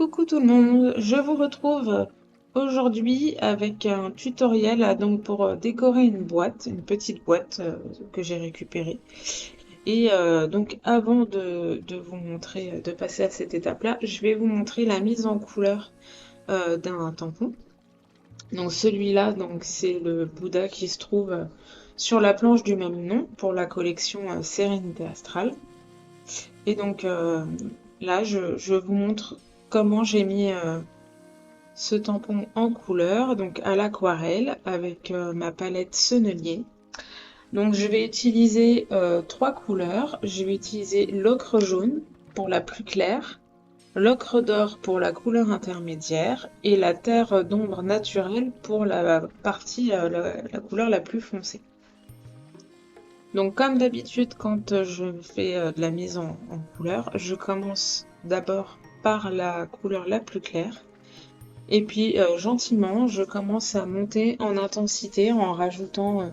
Coucou tout le monde, je vous retrouve aujourd'hui avec un tutoriel donc pour décorer une boîte, une petite boîte que j'ai récupérée. Et donc avant de vous montrer, de passer à cette étape-là, je vais vous montrer la mise en couleur d'un tampon. Donc celui-là, donc c'est le Bouddha qui se trouve sur la planche du même nom pour la collection Sérénité Astrale. Et donc là, je vous montre comment j'ai mis ce tampon en couleur, donc à l'aquarelle, avec ma palette Sennelier. Donc je vais utiliser trois couleurs. Je vais utiliser l'ocre jaune pour la plus claire, l'ocre d'or pour la couleur intermédiaire et la terre d'ombre naturelle pour la partie, la couleur la plus foncée. Donc comme d'habitude, quand je fais de la mise en couleur, je commence d'abord par la couleur la plus claire. Et puis gentiment, je commence à monter en intensité en rajoutant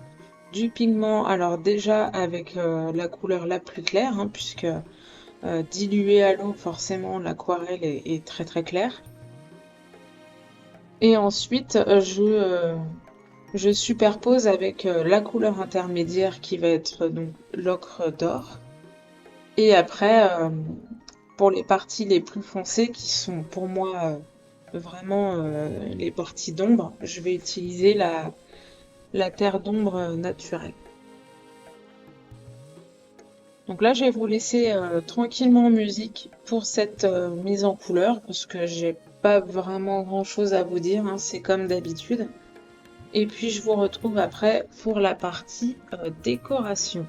du pigment. Alors déjà avec la couleur la plus claire, hein, puisque diluée à l'eau, forcément l'aquarelle est très très claire. Et ensuite, je superpose avec la couleur intermédiaire qui va être donc l'ocre d'or. Et après, pour les parties les plus foncées, qui sont pour moi vraiment les parties d'ombre, je vais utiliser la terre d'ombre naturelle. Donc là, je vais vous laisser tranquillement en musique pour cette mise en couleur, parce que j'ai pas vraiment grand-chose à vous dire, hein, c'est comme d'habitude. Et puis je vous retrouve après pour la partie décoration.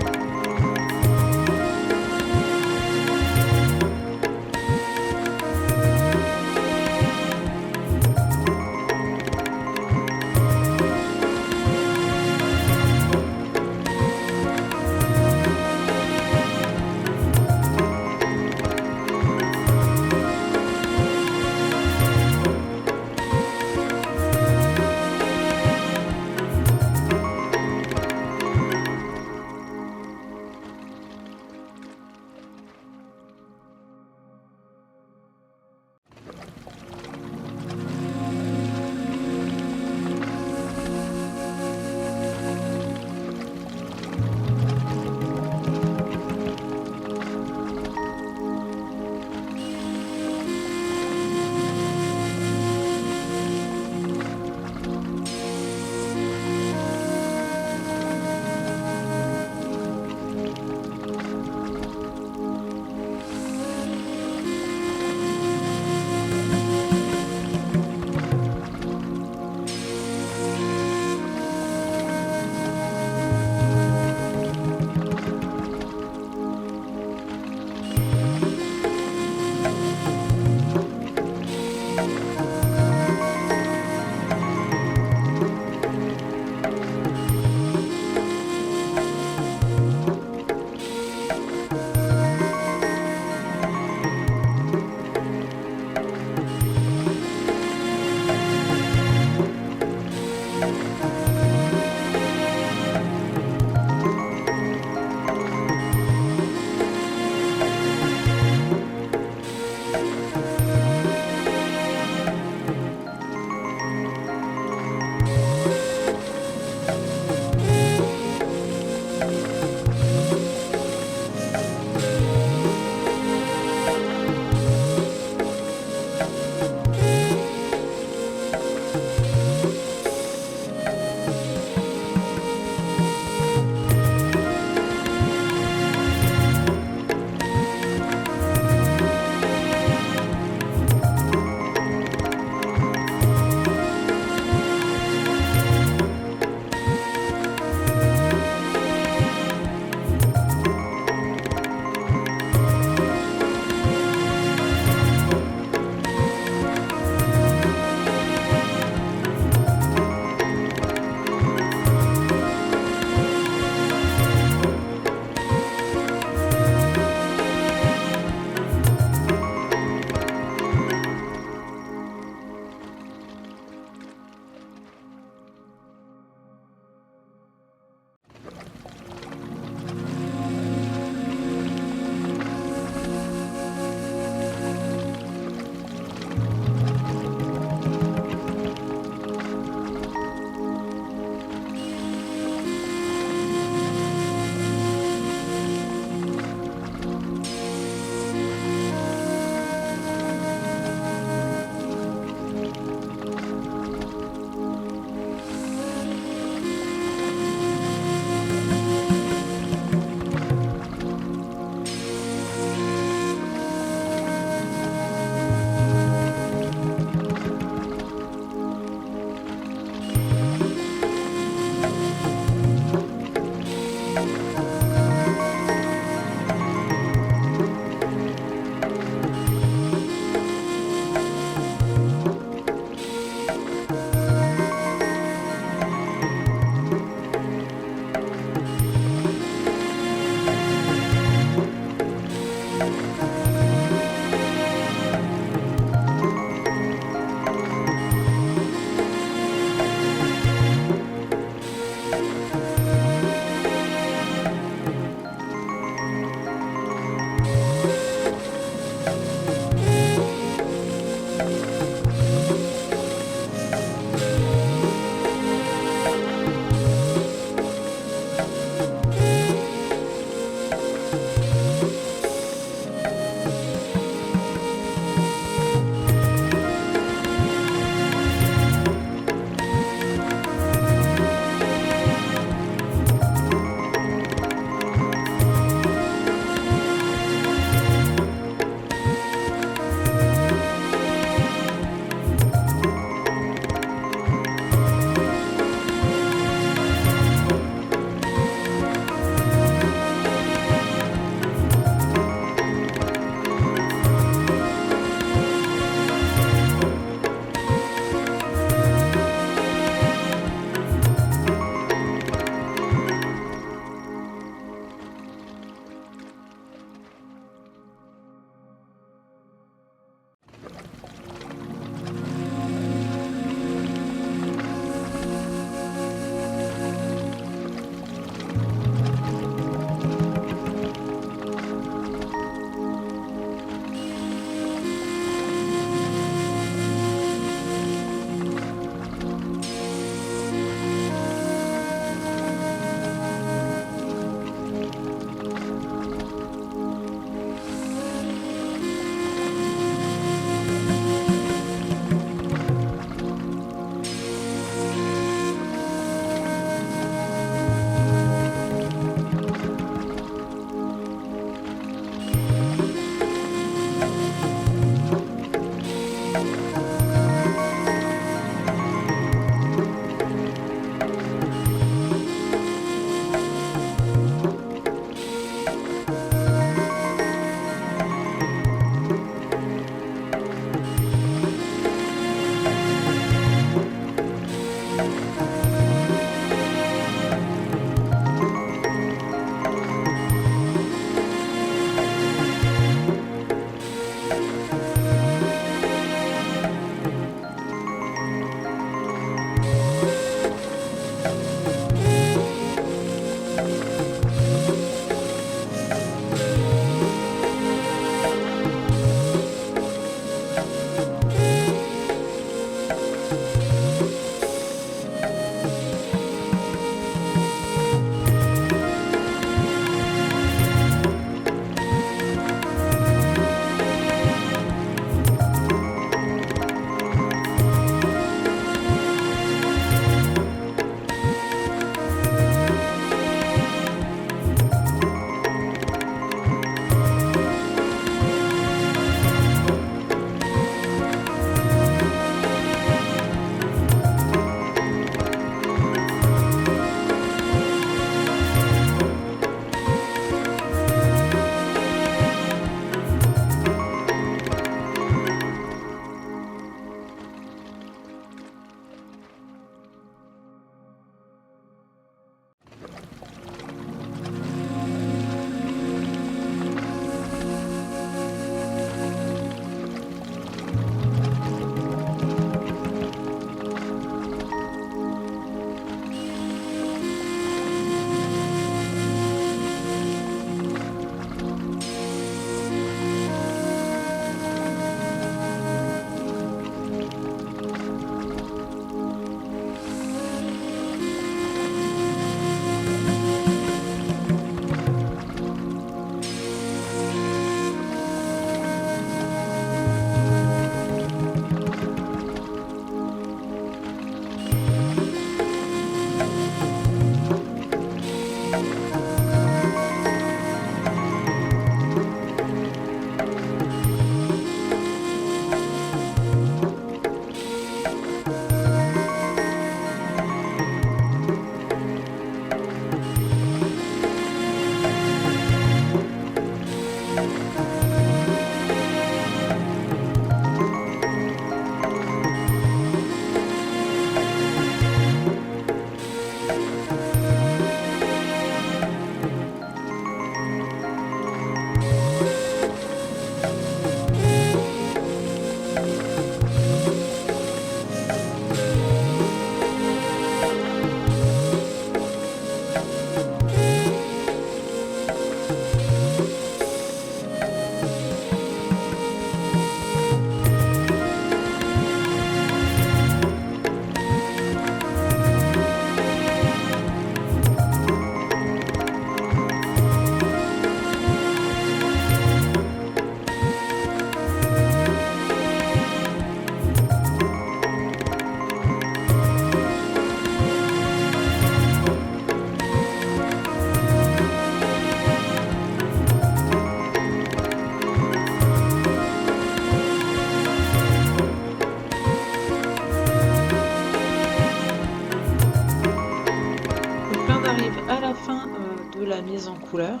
couleurs.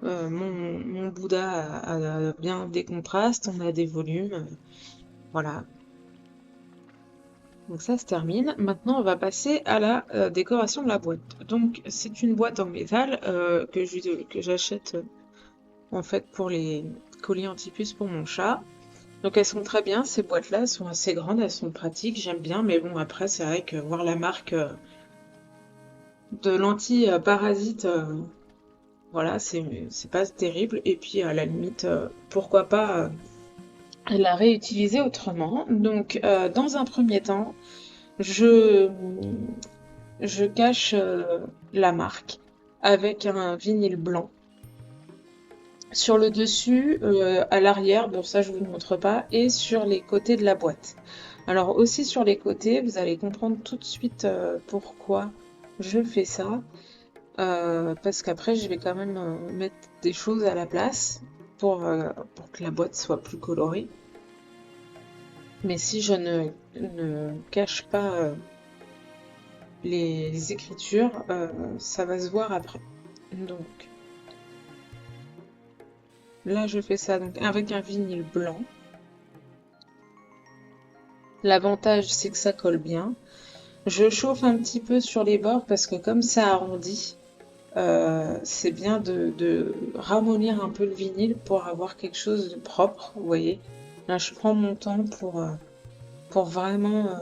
Donc, mon Bouddha a bien des contrastes, on a des volumes. Voilà. Donc ça se termine. Maintenant, on va passer à la décoration de la boîte. Donc, c'est une boîte en métal que j'achète en fait pour les colis anti-puces pour mon chat. Donc elles sont très bien, ces boîtes-là, elles sont assez grandes, elles sont pratiques, j'aime bien, mais bon, après, c'est vrai que voir la marque de l'anti-parasite, voilà, c'est pas terrible. Et puis, à la limite, pourquoi pas la réutiliser autrement. Donc, dans un premier temps, je, je cache la marque avec un vinyle blanc. Sur le dessus, à l'arrière, bon ça je vous le montre pas, et sur les côtés de la boîte. Alors aussi sur les côtés, vous allez comprendre tout de suite pourquoi je fais ça. Parce qu'après je vais quand même mettre des choses à la place pour que la boîte soit plus colorée. Mais si je ne cache pas les écritures, ça va se voir après. Donc là je fais ça donc avec un vinyle blanc. L'avantage, c'est que ça colle bien. Je chauffe un petit peu sur les bords parce que comme ça arrondit, c'est bien de ramollir un peu le vinyle pour avoir quelque chose de propre, vous voyez. Là, je prends mon temps pour vraiment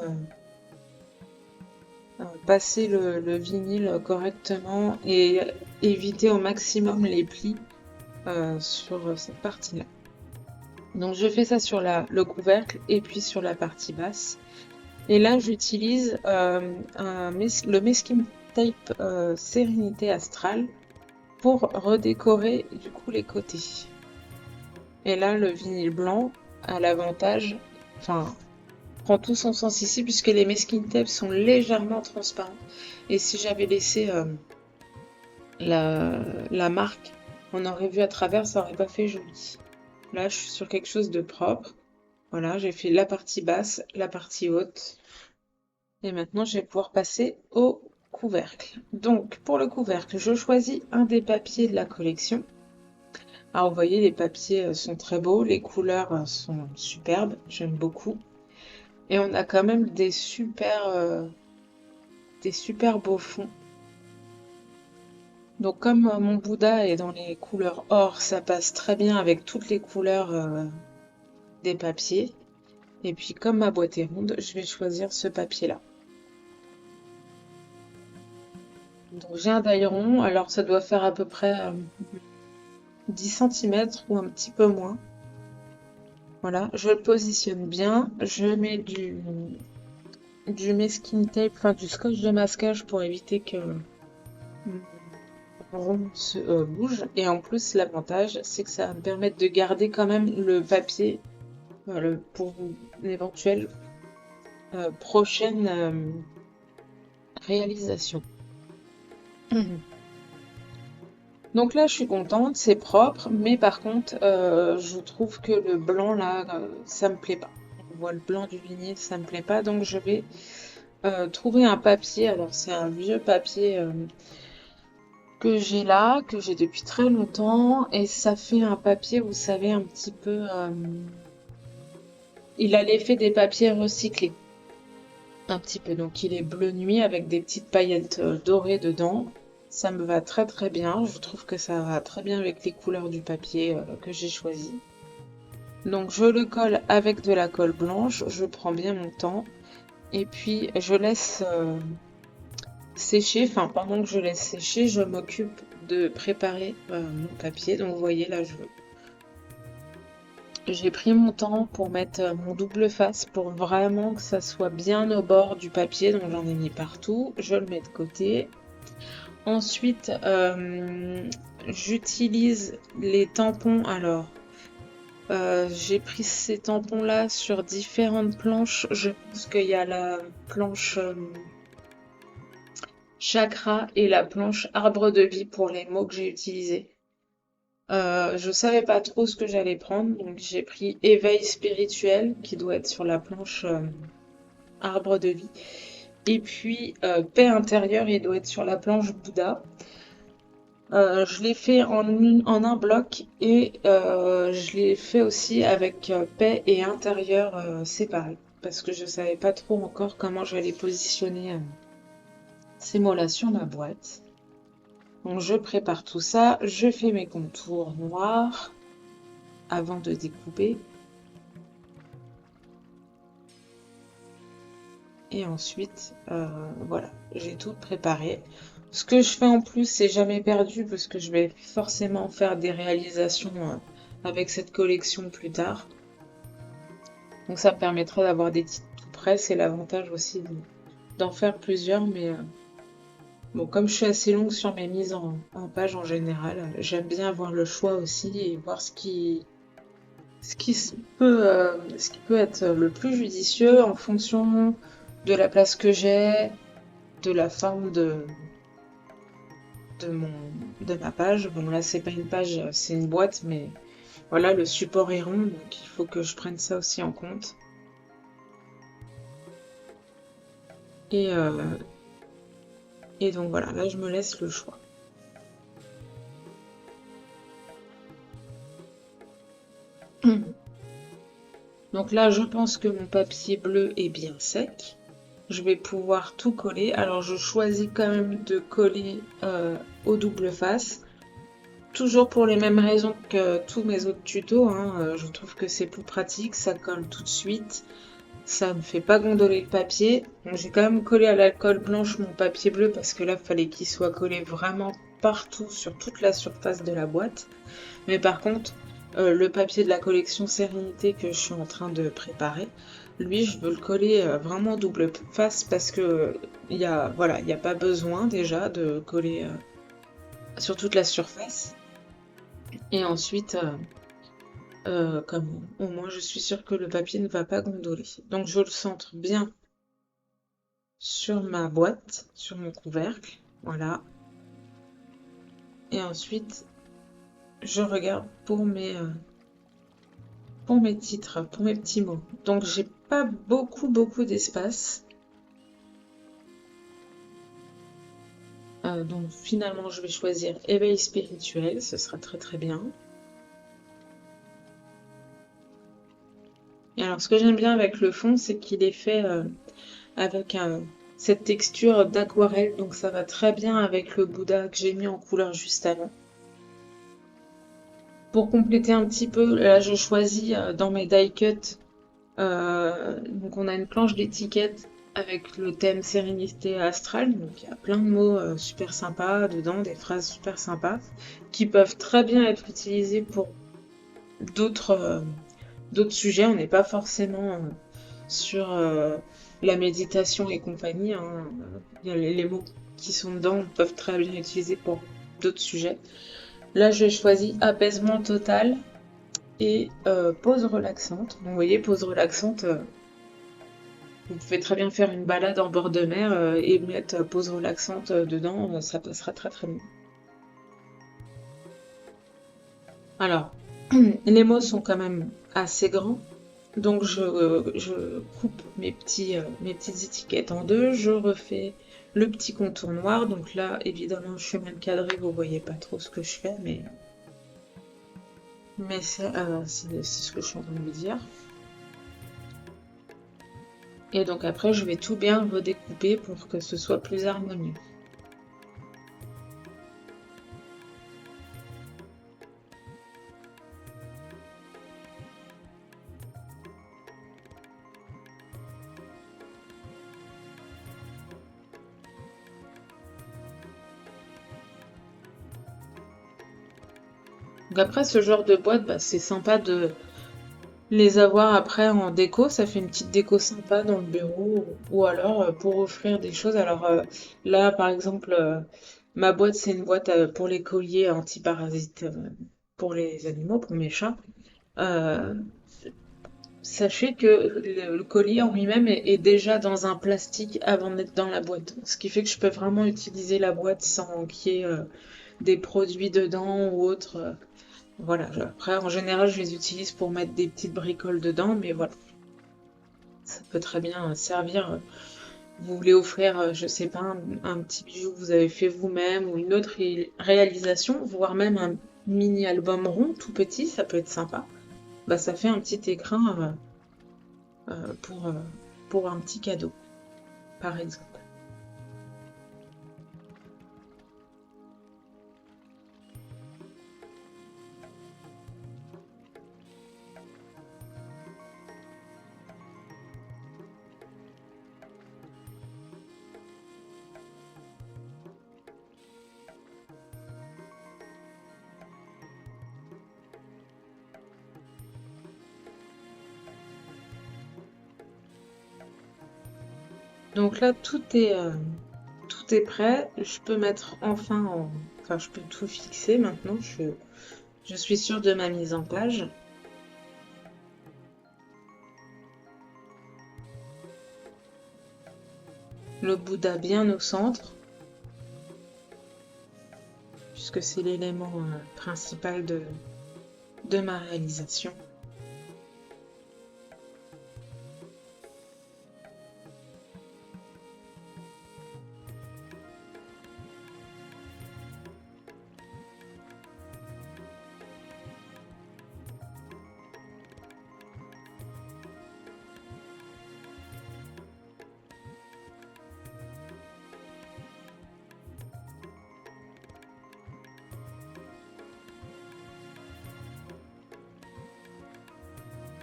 passer le vinyle correctement et éviter au maximum les plis sur cette partie-là. Donc je fais ça sur le couvercle et puis sur la partie basse. Et là, j'utilise le masking tape Sérénité Astrale pour redécorer du coup les côtés. Et là, le vinyle blanc a l'avantage, enfin, prend tout son sens ici puisque les masking tapes sont légèrement transparents. Et si j'avais laissé la marque, on aurait vu à travers, ça aurait pas fait joli. Là, je suis sur quelque chose de propre. Voilà, j'ai fait la partie basse, la partie haute. Et maintenant, je vais pouvoir passer au couvercle. Donc, pour le couvercle, je choisis un des papiers de la collection. Alors, vous voyez, les papiers sont très beaux, les couleurs sont superbes, j'aime beaucoup. Et on a quand même des super beaux fonds. Donc, comme mon Bouddha est dans les couleurs or, ça passe très bien avec toutes les couleurs des papiers. Et puis, comme ma boîte est ronde, je vais choisir ce papier-là. Donc, j'ai un die rond, alors ça doit faire à peu près 10 cm ou un petit peu moins. Voilà, je le positionne bien. Je mets du masking tape, enfin du scotch de masquage pour éviter que mon rond se bouge. Et en plus, l'avantage, c'est que ça va me permettre de garder quand même le papier pour une éventuelle prochaine réalisation. Donc là, je suis contente, c'est propre, mais par contre, je trouve que le blanc là, ça me plaît pas. On voit le blanc du vinyle, ça me plaît pas, donc je vais trouver un papier. Alors c'est un vieux papier que j'ai là, que j'ai depuis très longtemps, et ça fait un papier, vous savez, un petit peu. Il a l'effet des papiers recyclés, un petit peu. Donc il est bleu nuit avec des petites paillettes dorées dedans. Ça me va très très bien. Je trouve que ça va très bien avec les couleurs du papier que j'ai choisi. Donc je le colle avec de la colle blanche. Je prends bien mon temps. Et puis je laisse sécher. Enfin, pendant que je laisse sécher, je m'occupe de préparer mon papier. Donc vous voyez là, j'ai pris mon temps pour mettre mon double face pour vraiment que ça soit bien au bord du papier. Donc j'en ai mis partout. Je le mets de côté. Ensuite, j'utilise les tampons. Alors, j'ai pris ces tampons-là sur différentes planches. Je pense qu'il y a la planche chakra et la planche arbre de vie pour les mots que j'ai utilisés. Je savais pas trop ce que j'allais prendre, donc j'ai pris éveil spirituel qui doit être sur la planche arbre de vie. Et puis paix intérieure, il doit être sur la planche Bouddha. Je l'ai fait en un bloc et je l'ai fait aussi avec paix et intérieur séparés parce que je savais pas trop encore comment j'allais positionner ces mots-là sur ma boîte. Donc je prépare tout ça, je fais mes contours noirs avant de découper et ensuite voilà, j'ai tout préparé. Ce que je fais en plus, c'est jamais perdu parce que je vais forcément faire des réalisations avec cette collection plus tard. Donc ça me permettrait d'avoir des titres tout prêts. C'est l'avantage aussi d'en faire plusieurs. Mais bon, comme je suis assez longue sur mes mises en page en général, j'aime bien avoir le choix aussi et voir ce qui peut être le plus judicieux en fonction de la place que j'ai, de la forme de mon, de ma page. Bon, là, c'est pas une page, c'est une boîte, mais voilà, le support est rond, donc il faut que je prenne ça aussi en compte. Et, euh, et donc voilà, là, je me laisse le choix. Donc là, je pense que mon papier bleu est bien sec. Je vais pouvoir tout coller. Alors, je choisis quand même de coller au double face. Toujours pour les mêmes raisons que tous mes autres tutos, hein. Je trouve que c'est plus pratique, ça colle tout de suite. Ça ne fait pas gondoler le papier. Donc, j'ai quand même collé à la colle blanche mon papier bleu parce que là, il fallait qu'il soit collé vraiment partout sur toute la surface de la boîte. Mais par contre, le papier de la collection Sérénité que je suis en train de préparer, lui, je veux le coller vraiment double face parce que voilà, il n'y a pas besoin déjà de coller sur toute la surface. Et ensuite, comme au moins je suis sûre que le papier ne va pas gondoler. Donc je le centre bien sur ma boîte, sur mon couvercle, voilà. Et ensuite, je regarde pour mes titres, pour mes petits mots. Donc j'ai pas beaucoup d'espace. Donc finalement je vais choisir éveil spirituel, ce sera très bien. Et alors ce que j'aime bien avec le fond, c'est qu'il est fait avec cette texture d'aquarelle, donc ça va très bien avec le Bouddha que j'ai mis en couleur juste avant. Pour compléter un petit peu, là je choisis dans mes die cuts. Donc on a une planche d'étiquette avec le thème sérénité astrale. Donc il y a plein de mots super sympas dedans, des phrases super sympas qui peuvent très bien être utilisées pour d'autres d'autres sujets. On n'est pas forcément sur la méditation et compagnie, hein. Les mots qui sont dedans peuvent très bien être utilisés pour d'autres sujets. Là j'ai choisi apaisement total et pause relaxante. Donc vous voyez, pause relaxante, vous pouvez très bien faire une balade en bord de mer et mettre pause relaxante dedans, ça passera très bien. Alors, les mots sont quand même assez grands, donc je coupe mes petites étiquettes en deux, je refais le petit contour noir. Donc là, évidemment, je suis même cadrée, vous voyez pas trop ce que je fais, mais c'est ce que je suis en train de vous dire. Et donc après, je vais tout bien redécouper pour que ce soit plus harmonieux. Donc après, ce genre de boîte, bah, c'est sympa de les avoir après en déco. Ça fait une petite déco sympa dans le bureau ou alors pour offrir des choses. Alors là, par exemple, ma boîte, c'est une boîte pour les colliers antiparasites pour les animaux, pour mes chats. Euh, Sachez que le collier en lui-même est déjà dans un plastique avant d'être dans la boîte. Ce qui fait que je peux vraiment utiliser la boîte sans qu'il y ait des produits dedans ou autre. Voilà, après en général je les utilise pour mettre des petites bricoles dedans, mais voilà, ça peut très bien servir vous voulez offrir, je sais pas, un petit bijou que vous avez fait vous-même ou une autre réalisation, voire même un mini album rond tout petit, ça peut être sympa. Bah, ça fait un petit écrin euh, pour, euh, pour un petit cadeau, par exemple. Donc là, tout est prêt. Je peux mettre enfin en... Enfin, je peux tout fixer maintenant. Je suis sûre de ma mise en page. Le Bouddha bien au centre, puisque c'est l'élément principal de ma réalisation.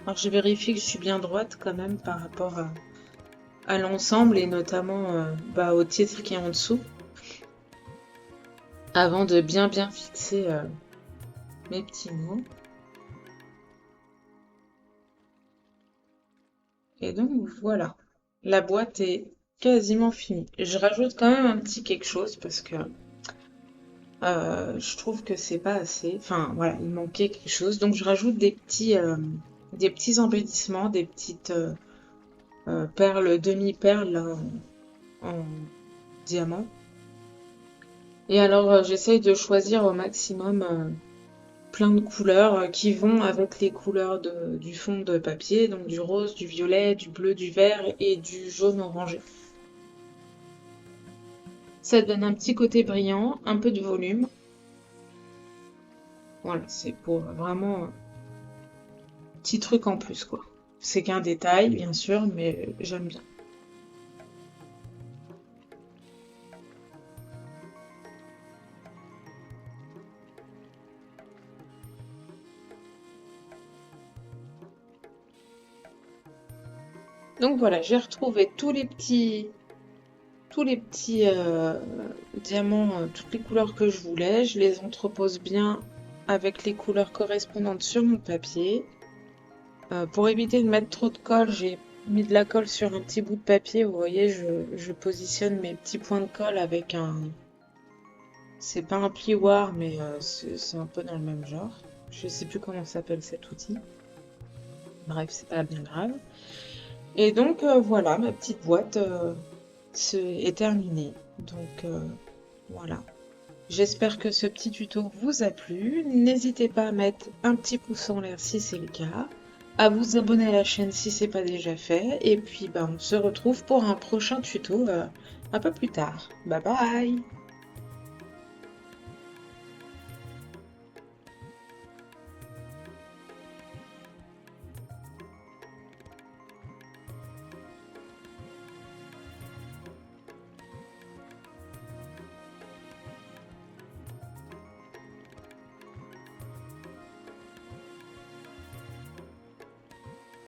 Alors je vérifie que je suis bien droite quand même par rapport à l'ensemble et notamment bah, au titre qui est en dessous, avant de bien fixer mes petits mots. Et donc voilà, la boîte est quasiment finie. Je rajoute quand même un petit quelque chose parce que je trouve que c'est pas assez. Enfin voilà, il manquait quelque chose. Donc je rajoute des petits embellissements, des petites perles, demi-perles là, en diamant. Et alors j'essaye de choisir au maximum plein de couleurs qui vont avec les couleurs du fond de papier, donc du rose, du violet, du bleu, du vert et du jaune orangé. Ça donne un petit côté brillant, un peu de volume. Voilà, c'est pour vraiment un petit truc en plus, quoi. C'est qu'un détail, bien sûr, mais j'aime bien. Donc voilà, j'ai retrouvé tous les petits diamants, toutes les couleurs que je voulais. Je les entrepose bien avec les couleurs correspondantes sur mon papier. Pour éviter de mettre trop de colle, j'ai mis de la colle sur un petit bout de papier. Vous voyez, je positionne mes petits points de colle avec un... C'est pas un plioir, mais c'est un peu dans le même genre. Je sais plus comment s'appelle cet outil. Bref, c'est pas bien grave. Et donc voilà, ma petite boîte est terminée. Donc voilà. J'espère que ce petit tuto vous a plu. N'hésitez pas à mettre un petit pouce en l'air si c'est le cas, à vous abonner à la chaîne si c'est pas déjà fait, et puis bah, on se retrouve pour un prochain tuto un peu plus tard. Bye bye!